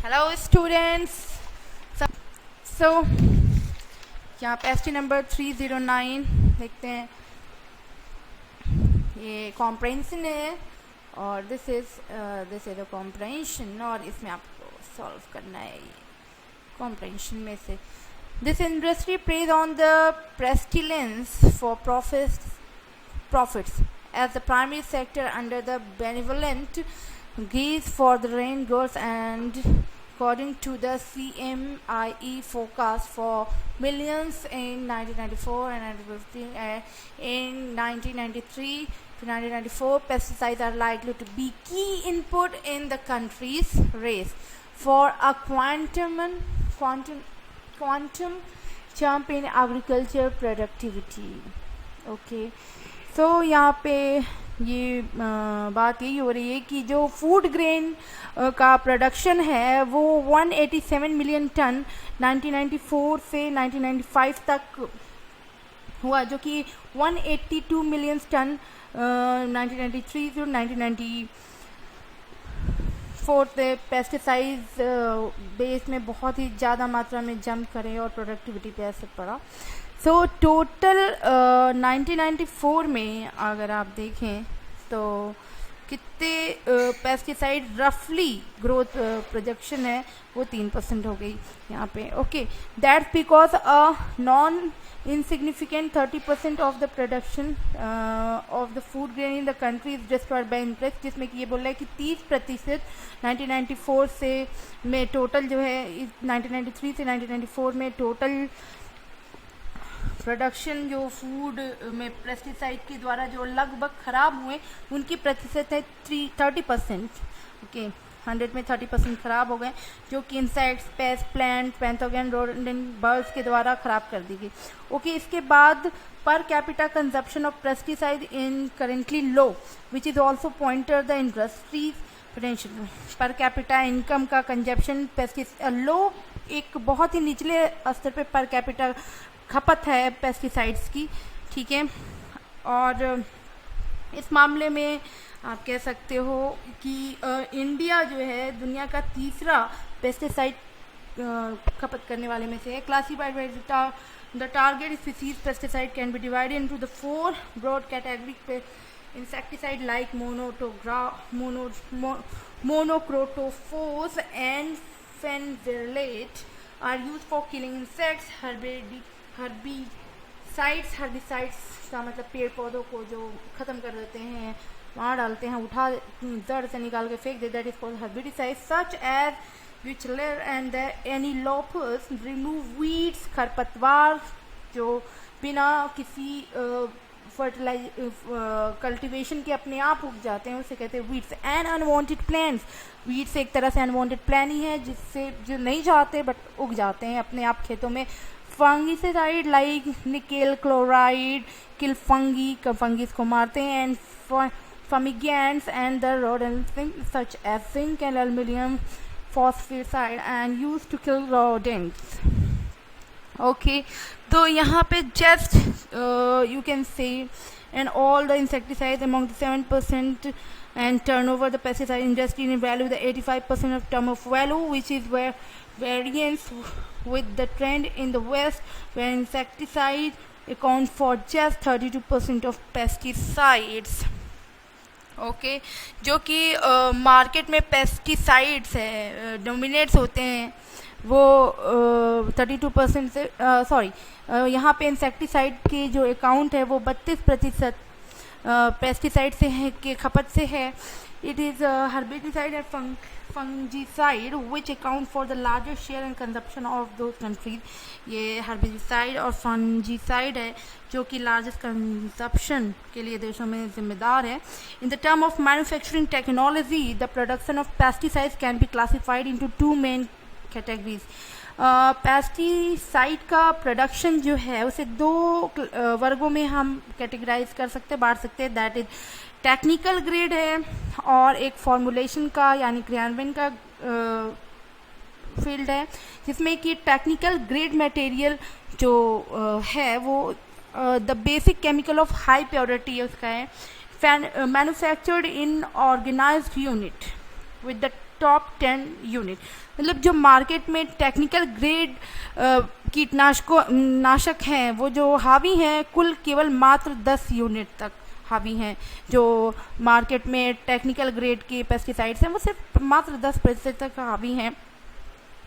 Hello students. So यहाँ paste number 309 देखते हैं, ये कॉम्प्रेंशन है और दिस इज अ कॉम्प्रेंशन और इसमें आपको सॉल्व करना है कॉम्प्रेंशन में से this industry preys on the pestilence for profits as the primary sector under the benevolent gaze for the rain girls, and according to the CMIE forecast for millions in 1994 and in 1993 to 1994, pesticides are likely to be key input in the country's race for a quantum jump in agriculture productivity. Okay. तो यहाँ पे ये बात यही हो रही है कि जो फूड ग्रेन का प्रोडक्शन है वो 187 मिलियन टन 1994 से 1995 तक हुआ, जो कि 182 मिलियन टन 1993 से 1994 से पेस्टिसाइड्स बेस में बहुत ही ज़्यादा मात्रा में जंप करे और प्रोडक्टिविटी पे असर पड़ा. सो टोटल 1994 में अगर आप देखें तो कितने पेस्टिसाइड रफली ग्रोथ प्रोजेक्शन है वो 3% हो गई यहाँ पे. Okay, that's because a non insignificant 30% of the production of the food grain in the country is destroyed by insects, जिसमें कि ये बोल रहा है कि 30% 1994 से में टोटल जो है 1993 से 1994 में टोटल प्रोडक्शन जो फूड में पेस्टिसाइड के द्वारा जो लगभग ख़राब हुए उनकी प्रतिशत है 30%. ओके, 100 में 30% ख़राब हो गए, जो कि insects, paste, plant, pathogen, rodent, birds के द्वारा ख़राब कर दी गई. ओके, इसके बाद per capita consumption of pesticide in currently low, which is also pointer the industries potential. Per capita income का कंजप्शन लो, एक बहुत ही निचले स्तर पर कैपिटा खपत है पेस्टिसाइड्स की. ठीक है, और इस मामले में आप कह सकते हो कि इंडिया जो है दुनिया का तीसरा पेस्टिसाइड खपत करने वाले में से है. Classified by the target species pesticide can be divided into the 4 broad category. Insecticide like monocrotophos and फेनजेलेट are used for killing insects. herbicides का मतलब पेड़ पौधों को जो ख़त्म कर देते हैं, वहाँ डालते हैं, उठा जड़ से निकाल के फेंक देते. That is called herbicides such as Wichler and the Anilopus. remove weeds, खरपतवार जो बिना किसी कल्टीवेशन के अपने आप उग जाते हैं, उसे कहते हैं weeds. And unwanted plants, weeds एक तरह से अनवांटेड प्लांट ही है जिससे जो नहीं चाहते बट उग जाते हैं अपने आप खेतों में. Fungicide like nickel chloride kill fungi को मारते हैं. And fumigants and the rodents such as zinc and aluminium phosphide and used to kill rodents. Okay, तो यहाँ पे just you can say and all the insecticides among the 7% and turnover the pesticide industry in value the 85% of term of value, which is where variance with the trend in the west where insecticide account for just 32% of pesticides. Okay, जो कि market में pesticides है dominates होते हैं वो 32% से यहाँ पे इंसेक्टिसाइड की जो अकाउंट है वो 32% पेस्टिसाइड से है के खपत से है. It is herbicide and fungicide which account for the largest share and consumption of दो कंट्रीज. ये हर्बिसाइड और फंजीसाइड है जो कि लार्जेस्ट कंजप्शन के लिए देशों में जिम्मेदार है. In the term of manufacturing technology the production of pesticides can be classified into 2 main categories. Pesticide का प्रोडक्शन जो है उसे 2 वर्गों में हम कैटेगराइज कर सकते हैं, बांट सकते हैं. दैट इज टेक्निकल ग्रेड है और एक फॉर्मुलेशन का यानी क्रियान्वयन का फील्ड है, जिसमें कि टेक्निकल ग्रेड मटेरियल जो है वो the basic chemical of high purity उसका है, manufactured in organised unit with the top 10 unit. मतलब जो मार्केट में टेक्निकल ग्रेड नाशक हैं वो जो हावी हैं कुल केवल मात्र 10 यूनिट तक हावी हैं। जो मार्केट में टेक्निकल ग्रेड के पेस्टिसाइड्स हैं वो सिर्फ मात्र 10% तक हावी हैं।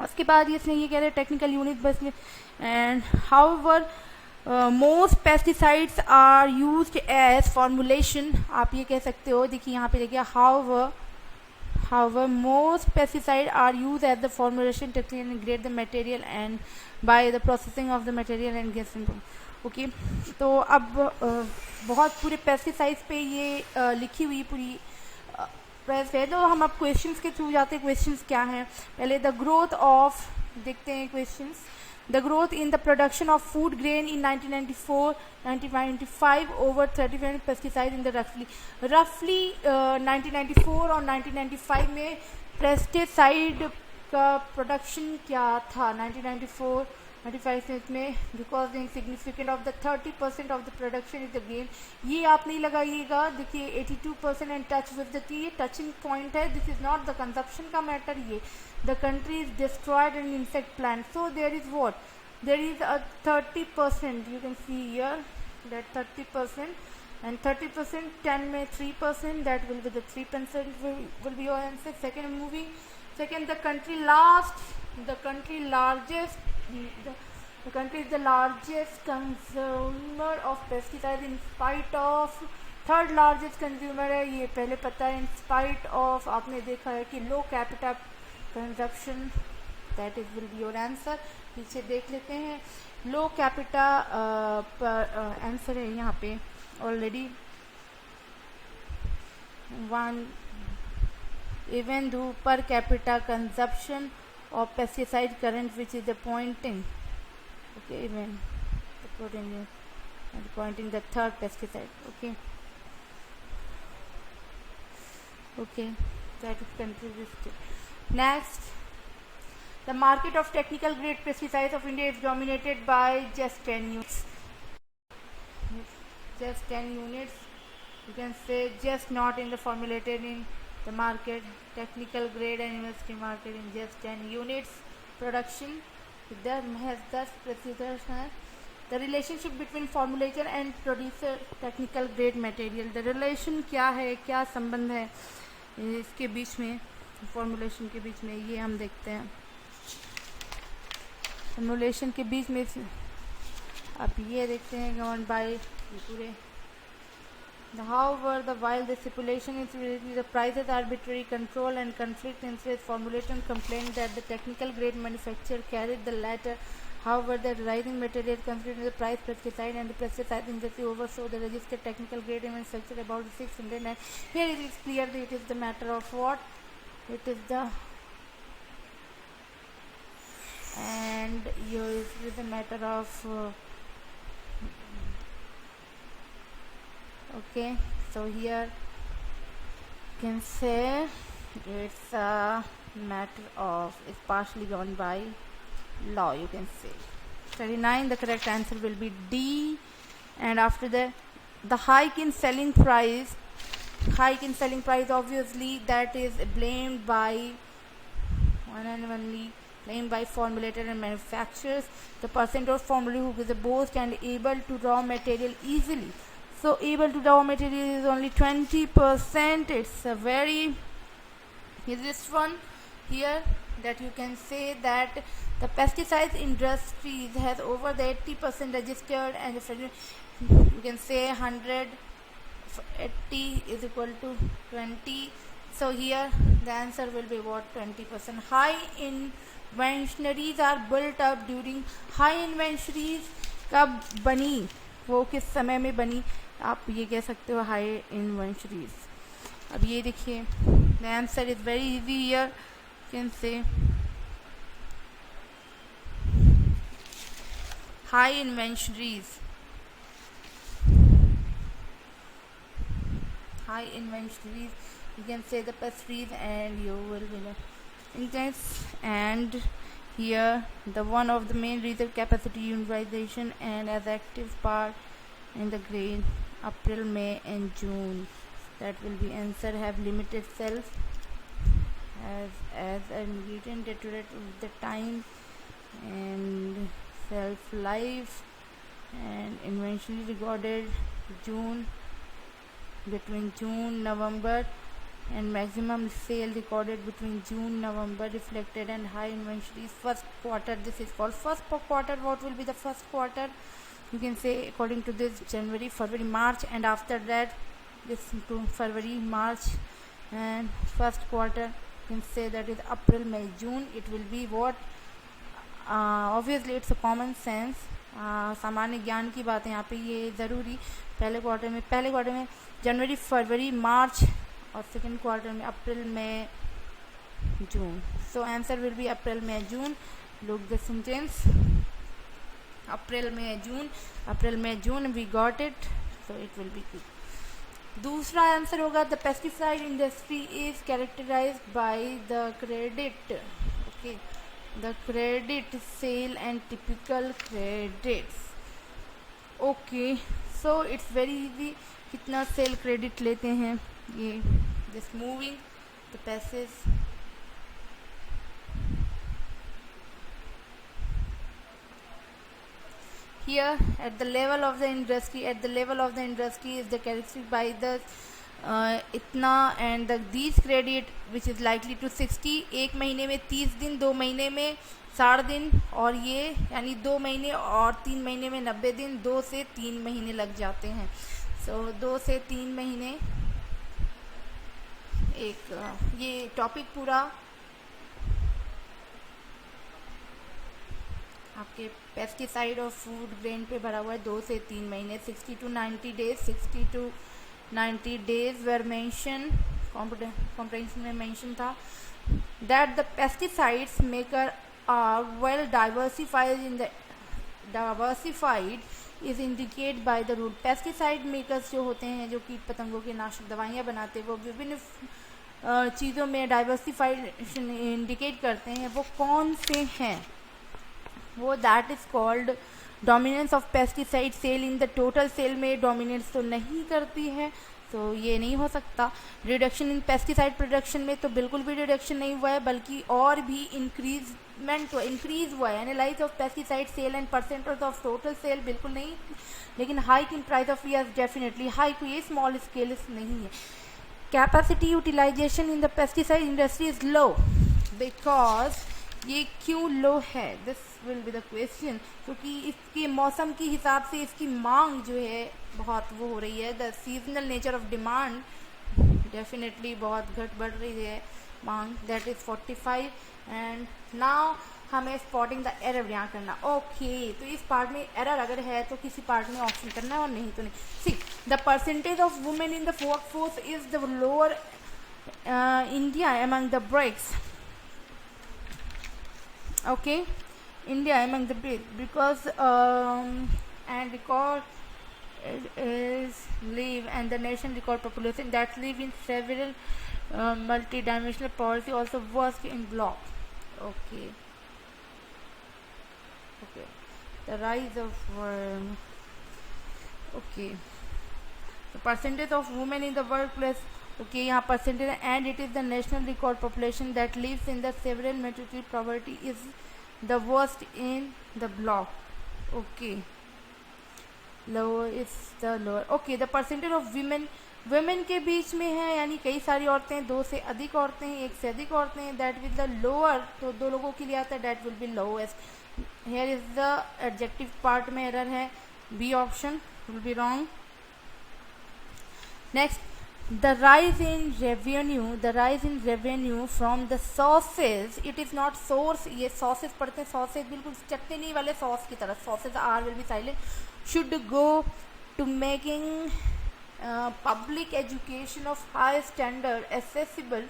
उसके बाद इसमें ये कह रहे हैं टेक्निकल यूनिट बस। And however most pesticides are used as formulation, आप ये कह सकते हो, देखिए यहाँ पे देखिए however most pesticides are used as the formulation technique and grade the material and by the processing of the material and gas okay. तो अब बहुत पूरे पेस्टिसाइड्स पे ये लिखी हुई पूरी प्रेस है। तो हम अब क्वेश्चंस के थ्रू जाते हैं। क्वेश्चंस क्या हैं, पहले द ग्रोथ ऑफ, देखते हैं questions. The growth in the production of food grain in 1994-1995 over 35 pesticides in the roughly 1994 और 1995 में पेस्टिसाइड का प्रोडक्शन क्या था 1994-95 में, because insignificant of the 30% of the production is the grain. ये आप नहीं लगाइएगा, देखिए 82% and touch with the T, touching point है, this is not the consumption का मैटर। ये the country is destroyed in insect plant, so there is what, there is a 30%, you can see here that 30% and 30%, 10 में 3%, that will be the 3% will be your answer। second the country is the largest consumer of pesticide in spite of, third largest consumer है, ये पहले पता है। In spite of आपने देखा है कि low capita consumption, that is will be your answer. पीछे देख लेते हैं, लो कैपिटा आंसर है यहाँ पे already. One even though per capita consumption of pesticide current which is the Poynting, okay, even pointing the third pesticide, okay, that is confused. Next, the market of technical grade pesticides of India is dominated by just 10 units. Just 10 units, you can say, just not in the formulated in the market, technical grade and university market in just 10 units production. There has thus procedures. The relationship between formulator and producer technical grade material, the relation क्या है, क्या संबंध है इसके बीच में, formulation के बीच में, ये हम देखते हैं। फॉर्मुलेशन के बीच में अब ये देखते हैं गवर्न बाय पूरे however while the stipulation is the price is arbitrary, control and conflict interest, formulation complained that the technical grade manufacturer carried the latter. However, the rising material considered the price pesticide and the pesticide industry oversaw the registered technical grade manufactured about 600, and here it is clear that it is the matter of what, it is the, and here it is the matter of okay, so here you can say it's a matter of, it's partially governed by law, you can say. 39, the correct answer will be D. And after that, the hike in selling price, obviously that is blamed by one and only blamed by formulator and manufacturers. The percent of formula who is the most and able to raw material easily, so able to raw material is only 20%. It's a very, is this one here, that you can say that the pesticides industries has over the 80% registered, and you can say 100, 80 is equal to 20, so here the answer will be what, 20%. High inventories are built up during, high inventories कब बनी, वो किस समय में बनी, आप ये कह सकते हो हाई इन्वेंटरीज। अब ये देखिए, the answer is very easy here, can say high inventories, you can say the pastries, and you will be the index. And here the one of the main reserve capacity utilization and as active part in the grain April, May and June, that will be answer, have limited shelf as an ingredient deteriorate with the time and shelf life, and eventually recorded June, between June November, and maximum sale recorded between June November, reflected and high inventories. First quarter, this is called first quarter. What will be the first quarter? You can say according to this January, February, March, and after that this to February, March, and first quarter you can say that is April, May, June. It will be what? Obviously it's a common sense, सामान्य ज्ञान की बात है यहाँ पे, ये ज़रूरी पहले क्वार्टर में जनवरी, फरवरी, मार्च, और सेकेंड क्वार्टर में अप्रैल, मई, जून. So answer will be April, May, June. Look the sentence. April, May, June. We got it. So it will be good. दूसरा आंसर होगा the pesticide industry is characterised by the credit. Okay, the credit sale and typical credits. Okay, so it's very easy. कितना sale credit लेते हैं ये? Just moving the passage. Here at the level of the industry is the characteristic by the इतना and these credit which is likely to 60. एक महीने में 30 दिन, 2 महीने में 60 दिन, और ये यानी 2 महीने और 3 महीने में 90 दिन. 2 से 3 महीने लग जाते हैं. सो 2 से 3 महीने एक ये टॉपिक पूरा आपके पेस्टिसाइड और फूड ग्रेन पे भरा हुआ है. 2 से 3 महीने, 60 to 90 days. 60 to 90 days were mention, comprehension में मेंशन था that the pesticides maker are well diversified is indicate by the rule. Pesticide makers जो होते हैं, जो कीट पतंगों के नाशक दवाइयाँ बनाते हैं, वो विभिन्न चीज़ों में डाइवर्सिफाइड इंडिकेट करते हैं. वो कौन से हैं? वो that is called dominance of pesticide sale in the total sale में डोमिनेंस तो नहीं करती है, तो ये नहीं हो सकता. रिडक्शन इन पेस्टिसाइड प्रोडक्शन में तो बिल्कुल भी रिडक्शन नहीं हुआ है, बल्कि और भी इंक्रीज हुआ है. Analyse of pesticide sale and percentage of total sale बिल्कुल नहीं, लेकिन hike in price of yes definitely hike. ये स्मॉल स्केल नहीं है. Capacity utilisation in the pesticide industry is low. Because ये क्यों लो है? This will be the question. क्योंकि इसके मौसम के हिसाब से इसकी मांग जो है बहुत वो हो रही है. The seasonal nature of demand definitely बहुत बढ़ रही है मांग. That is 45. एंड नाउ हमें स्पॉटिंग द एरर यहाँ करना. ओके, तो इस पार्ट में एरर अगर है तो किसी पार्ट में ऑप्शन करना है और नहीं तो नहीं. See the percentage of women in the workforce is the lower India among the BRICS. Okay, India among the big because and record is live and the nation record population that live in several multi-dimensional policy also works in block. Okay, the rise of okay, the percentage of women in the workplace. Okay, यहाँ percentage and it is the national record population that lives in the several material poverty is the worst in the block. Okay, lower is the lower. Okay, the percentage of women के बीच में है, यानी कई सारी औरतें, 2 से अधिक औरतें, 1 से अधिक औरतें. that will the lower, तो 2 लोगों के लिए आता है, that will be lowest. here is the adjective part में error है. B option will be wrong. Next, the rise in revenue from the sources. It is not source. ये sources पढ़ते हैं, sources बिल्कुल चटनी नहीं वाले sauce की तरह. sources R will be silent. should go to making public education of high standard accessible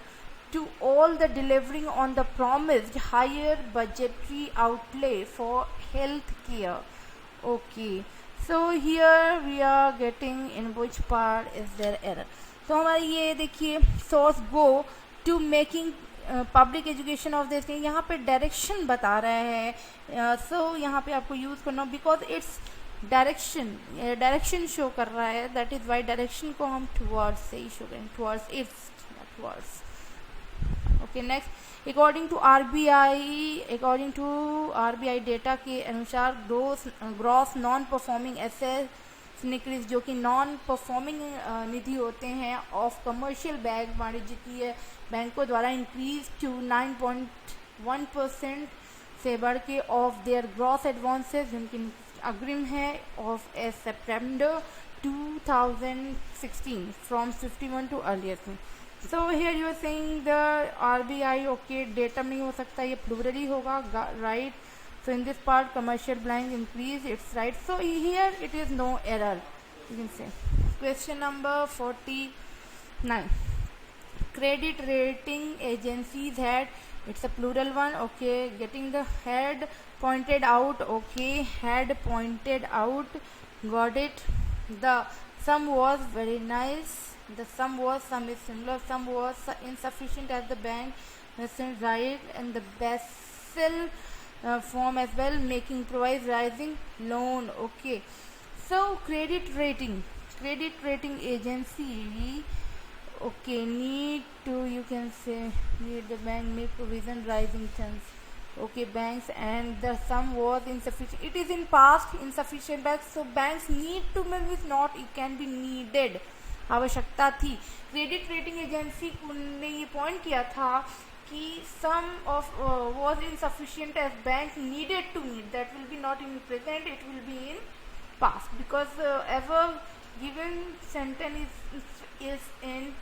to all, the delivering on the promised higher budgetary outlay for health care. Okay, so here we are getting in which part is there error. तो हमारी ये देखिए source go to making public education of this. यहाँ पे direction बता रहा है. सो यहाँ पे आपको यूज़ करना, बिकॉज इट्स डायरेक्शन शो कर रहा है. दैट इज़ वाई डायरेक्शन को हम टुवर्ड्स से ही शो करें, towards its, towards. Okay next, according to RBI data के अनुसार gross non performing assets increase, जो कि नॉन परफॉर्मिंग निधि होते हैं ऑफ कमर्शियल बैंक, वाणिज्यिक बैंकों द्वारा इंक्रीज टू 9.1% से बढ़ के ऑफ देयर ग्रॉस एडवांसेस, जिनकी अग्रिम है of a September 2016 from 51 to earlier. So here you are saying the RBI, okay data नहीं हो सकता, ये प्लूरल ही होगा, right. So in this part commercial bank increase, it's right. So here it is no error, you can say. Question number 49, credit rating agencies had, it's a plural one, okay, getting the head pointed out, okay, head pointed out, got it. The sum was very nice, the sum is similar, sum was insufficient as the bank mustn't right, and the Basel form as well, making provide rising loan, okay. So credit rating agency, okay, need to, you can say, need the bank make provision rising terms, okay, banks, and the sum was insufficient, it is in past insufficient banks, so banks need to means not, it can be needed, आवश्यकता थी। Credit rating agency ने ये point किया था कि सम of was insufficient as bank needed to meet, that will be not in present, it will be in past, because ever given sentence is in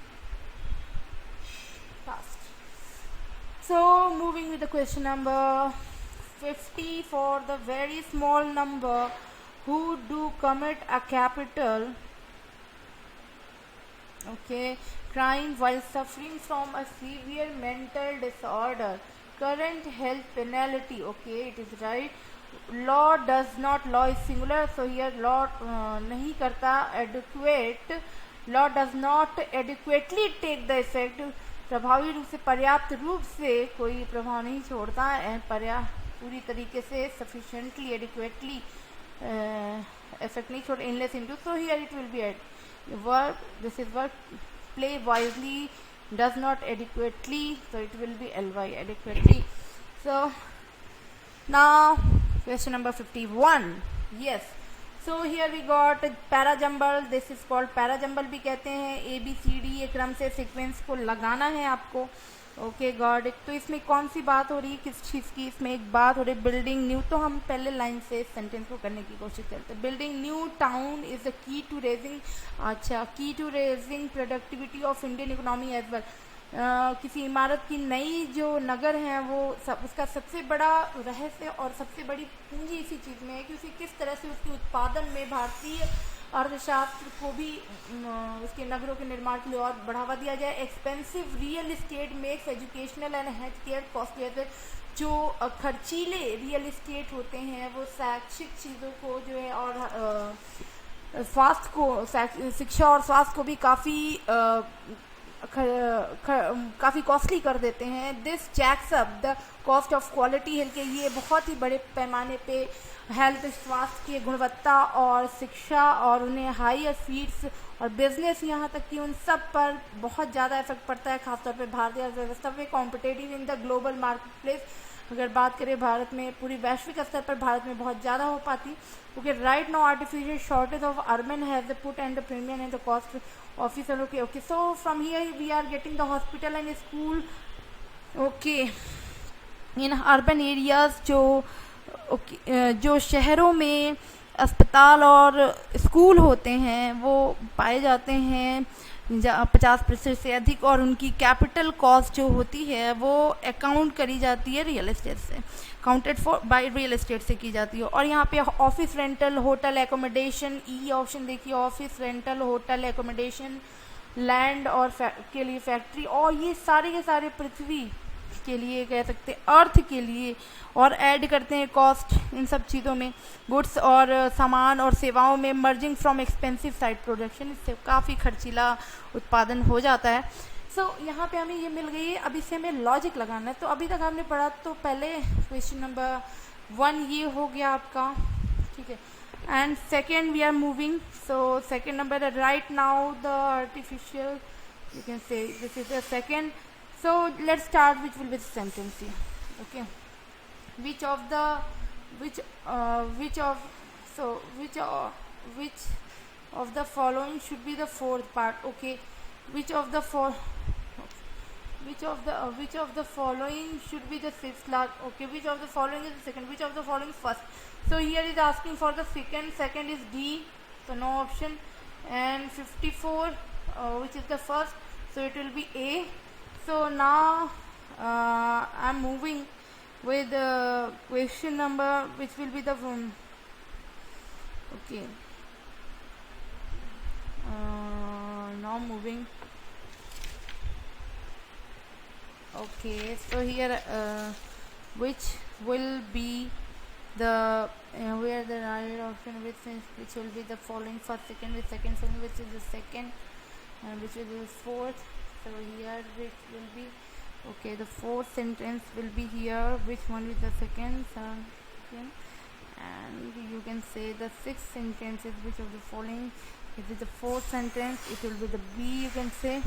past. So moving with the question number 50, for the very small number who do commit a capital, okay, crime while suffering from a severe mental disorder, current health penalty, okay, it is right. Law does not, law is singular, so here law नहीं करता, adequate, law does not adequately take the effect, प्रभावी रूप से, पर्याप्त रूप से कोई प्रभाव नहीं छोड़ता है, पूरी तरीके से, sufficiently, adequately effect नहीं छोड़, इनलेस into, so here it will be verb, this is verb, play wisely, does not adequately, so it will be ly, adequately. So now question number 51, yes. So here we got para jumble, this is called para jumble भी कहते हैं, A B C D ये क्रम से sequence को लगाना है आपको, ओके गॉड इट। तो इसमें कौन सी बात हो रही है, किस चीज़ की, इसमें एक बात हो रही है बिल्डिंग न्यू, तो हम पहले लाइन से सेंटेंस को करने की कोशिश करते हैं। Building new town is the key to raising, अच्छा, key to raising productivity of Indian economy as well. किसी इमारत की नई जो नगर है वो उसका सबसे बड़ा रहस्य और सबसे बड़ी पूंजी इसी चीज़ में है कि उसे किस तरह से उसके उत्पादन में भारतीय अर्थशास्त्र को भी उसके नगरों के निर्माण के लिए और बढ़ावा दिया जाए। Expensive real estate makes educational and health care costly, जो खर्चीले रियल इस्टेट होते हैं वो शैक्षिक चीज़ों को जो है और स्वास्थ्य को, शिक्षा और स्वास्थ्य को भी काफ़ी कॉस्टली कर देते हैं। This jacks up the cost of quality health के, ये बहुत ही बड़े पैमाने पे हेल्थ, स्वास्थ्य की गुणवत्ता और शिक्षा और उन्हें हाई फीड्स और बिजनेस, यहाँ तक कि उन सब पर बहुत ज़्यादा इफेक्ट पड़ता है, खासतौर पे भारतीय अर्थव्यवस्था में competitive in the global market place. अगर बात करें भारत में, पूरी वैश्विक स्तर पर भारत में बहुत ज़्यादा हो पाती, क्योंकि right now artificial shortage of urban has put and the premium and the cost officer, okay so from here we are getting the hospital and school, okay, in urban areas, जो शहरों में अस्पताल और स्कूल होते हैं वो पाए जाते हैं 50% से अधिक, और उनकी कैपिटल कॉस्ट जो होती है वो अकाउंट करी जाती है रियल एस्टेट से, counted for by real estate से की जाती है। और यहाँ पे office rental, hotel accommodation, E option देखिए, office rental, hotel accommodation, land और के लिए फैक्ट्री, और ये सारे के सारे पृथ्वी के लिए कह सकते हैं, अर्थ के लिए, और ऐड करते हैं कॉस्ट इन सब चीज़ों में, गुड्स और सामान और सेवाओं में, merging from expensive side production, इससे काफ़ी खर्चीला उत्पादन हो जाता है। सो यहाँ पे हमें ये मिल गई है, अब इससे हमें लॉजिक लगाना है। तो अभी तक हमने पढ़ा, तो पहले क्वेश्चन नंबर 1 ये हो गया आपका, ठीक है, and second we are moving, so second number right now the artificial, you can say this is the second So let's start which will be the sentence here. Okay, which of the which of the following should be the fourth part. Okay, which of the following should be the sixth last. Okay, which of the following is the second, which of the following first. So here is asking for the second is D, so no option. And 54, which is the first, so it will be A. So now I'm moving with question number, which will be the okay, now moving. Okay, so here which will be the where the right option which will be the following first, second, which is the second, and which will be the fourth. So here which will be, okay, the fourth sentence will be here, which one is the second, and you can say the sixth sentence is which of the following. It is the fourth sentence, it will be the B, you can say,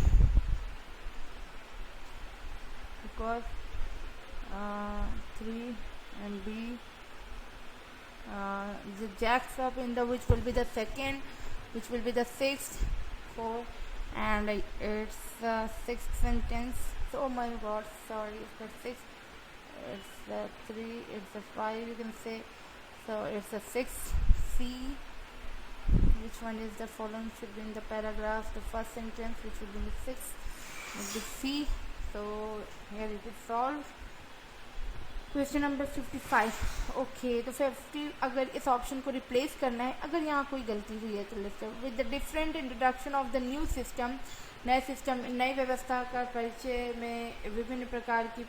because 3 and B the jacks up in the which will be the second, which will be the sixth, 4, and it's the sixth sentence. So, oh my god, sorry, it's the sixth, it's the 3, it's the 5, you can say. So it's the sixth. C, which one is the following should be in the paragraph, the first sentence, which will be the sixth, will be C. So here it is solved. Question number 55. Okay, तो 50 अगर इस option को replace करना है, अगर यहाँ कोई गलती हुई है तो list with the different introduction of the new system, नए सिस्टम नई व्यवस्था का परिचय में विभिन्न प्रकार की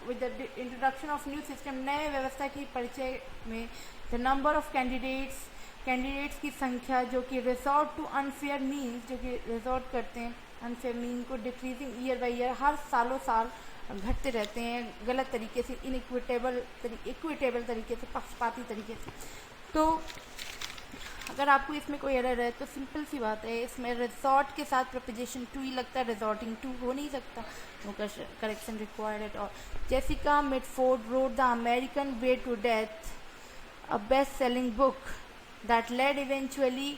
with the introduction of new system नए व्यवस्था की परिचय में द नंबर ऑफ कैंडिडेट्स की संख्या जो कि रिजॉर्ट टू अनफेयर मीन, जो कि रिजॉर्ट करते हैं अनफेयर मीन को, डिक्रीजिंग ईयर बाई ईयर, हर सालों साल घटते रहते हैं गलत तरीके से, इक्विटेबल तरीके से, पक्षपाती तरीके से. तो अगर आपको इसमें कोई एरर है तो सिंपल सी बात है, इसमें रिजॉर्ट के साथ प्रपोजिशन टू ही लगता है, रिजॉर्टिंग टू हो नहीं सकता, no correction required at all. Jessica Mitford wrote the American way to death, a best selling book that led eventually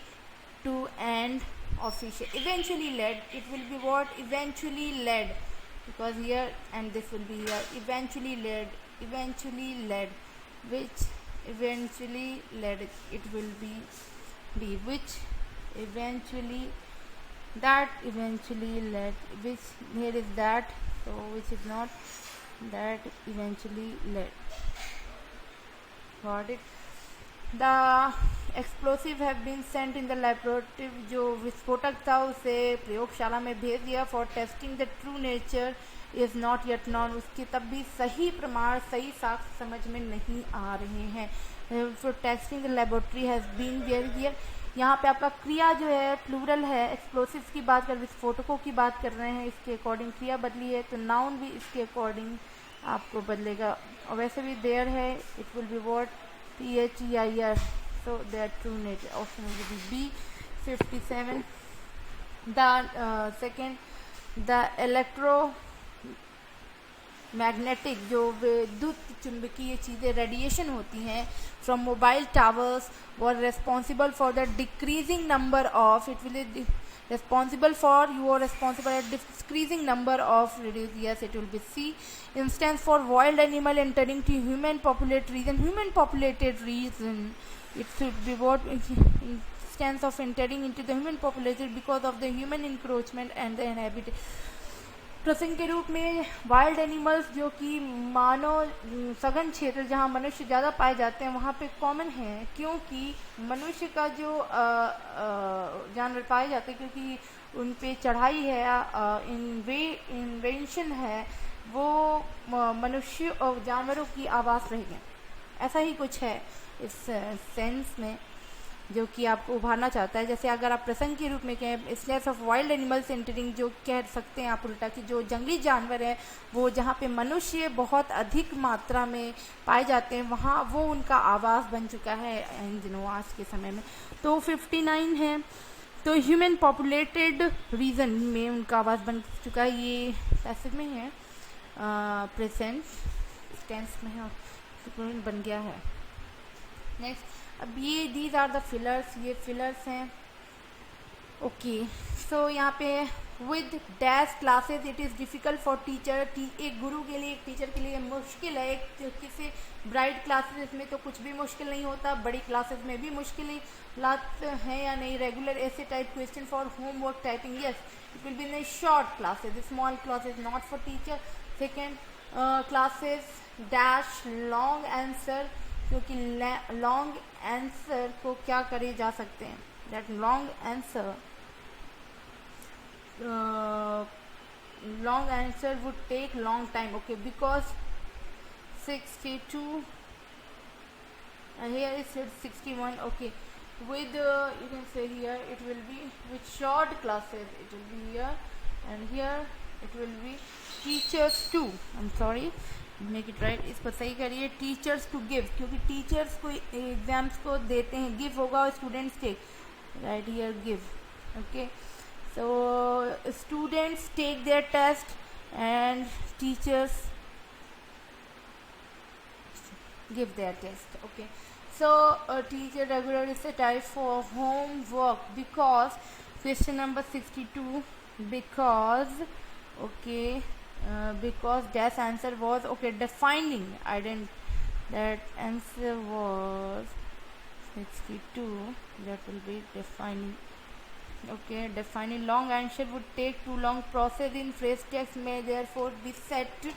to end official. Eventually led, it will be what, eventually led, because here and this will be here, eventually led, which eventually led, it will be B, which eventually, that eventually led, which here is that, so which is not, that eventually led. Got it. The explosive have been sent in the laboratory, जो विस्फोटक था उसे प्रयोगशाला में भेज दिया. For testing the true nature is not yet non, उसके तब भी सही प्रमाण, सही साक्ष्य समझ में नहीं आ रहे हैं. For testing the laboratory has been where here, यहाँ पे आपका क्रिया जो है प्लूरल है, एक्सप्लोसिव की बात कर, विस्फोटकों की बात कर रहे हैं, इसके अकॉर्डिंग क्रिया बदली है, तो नाउन भी इसके अकॉर्डिंग आपको बदलेगा. और वैसे भी देयर है, it will be what, THEIR, so their true nature. Option will be B. 57. The second, the electromagnetic, जो विद्युत चुंबकीय चीज़ें रेडिएशन होती हैं from mobile towers were responsible for the decreasing number of, it will be responsible for, you are responsible at decreasing number of reduced, yes, it will be C. Instance for wild animal entering to human populated region, it should be what, instance of entering into the human populated because of the human encroachment and the inhabited. प्रसंग के रूप में wild animals जो कि मानव सघन क्षेत्र जहाँ मनुष्य ज़्यादा पाए जाते हैं वहाँ पे कॉमन है, क्योंकि मनुष्य का जो जानवर पाए जाते हैं क्योंकि उन पे चढ़ाई है, इन्वेंशन है, वो मनुष्य और जानवरों की आवास रह गए. ऐसा ही कुछ है इस सेंस में जो कि आपको उभारना चाहता है. जैसे अगर आप प्रसंग के रूप में कहें, slash of wild animals entering, जो कह सकते हैं आप उल्टा कि जो जंगली जानवर है वो जहाँ पे मनुष्य बहुत अधिक मात्रा में पाए जाते हैं वहाँ वो उनका आवास बन चुका है इन दिनों आज के समय में. तो 59 है, तो ह्यूमन पॉपुलेटेड रीजन में उनका आवाज़ बन चुका है, ये पैसिव में है, प्रेजेंट टेंस में है, बन गया है। नेक्स्ट, अब ये दीज आर द फिलर्स, ये फिलर्स हैं। ओके, सो यहाँ पे with dash classes it is difficult for teacher, एक गुरु के लिए, एक टीचर के लिए मुश्किल है। एक किसी ब्राइट क्लासेस में तो कुछ भी मुश्किल नहीं होता, बड़ी क्लासेस में भी मुश्किल लात है या नहीं। रेगुलर ऐसे type question for homework typing, yes it will be in short classes, small classes not for teacher. Second classes dash long answer, क्योंकि लॉन्ग आंसर को क्या करे जा सकते हैं, that long answer long answer would take long time. Okay, because 62 and here is 61. Okay, with you can say here it will be with short classes, it will be here, and here it will be teachers to, I'm sorry, make it right, इसको सही करिए, teachers to give, क्योंकि teachers को exams को देते हैं, give होगा और students take, right here give. Okay, so students take their test and teachers give their test. Okay, so a teacher regularly set type for homework, because question number 62, because okay, because dash answer was, okay, defining, I didn't, that answer was 62, that will be defining. Okay, defining long answer would take too long, process in phrase text may therefore be set,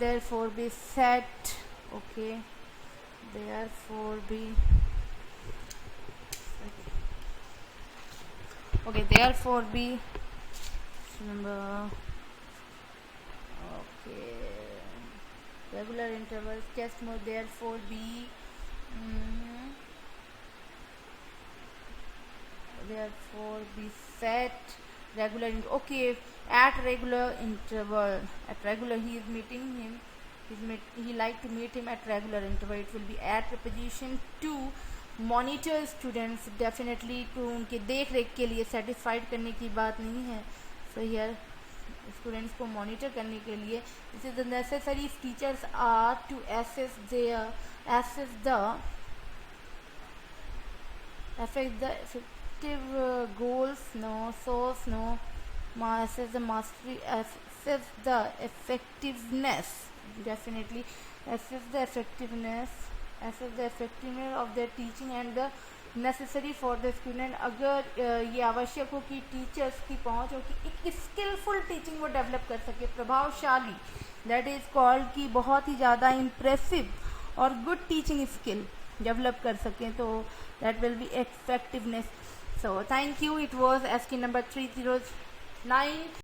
therefore be set, okay, therefore be, okay, therefore be number, okay, regular intervals test mode, therefore be therefore be set regular okay, at regular interval, at regular, he is meeting him, he like to meet him at regular interval, it will be at preposition to monitor students, definitely to उनके देख रेख के लिए, satisfied करने की बात नहीं है, so here students को monitor करने के लिए, this is the necessary teachers are to assess the goals, no, source, no, assess the mastery, assess the effectiveness, definitely assess the effectiveness of their teaching and the necessary for the student। अगर ये आवश्यक हो कि teachers की पहुंच हो कि एक स्किलफुल टीचिंग वो डेवलप कर सके, प्रभावशाली, दैट इज़ कॉल्ड कि बहुत ही ज़्यादा इम्प्रेसिव और गुड टीचिंग स्किल डेवलप कर सकें, तो that will be effectiveness. So thank you, it was SK number 309।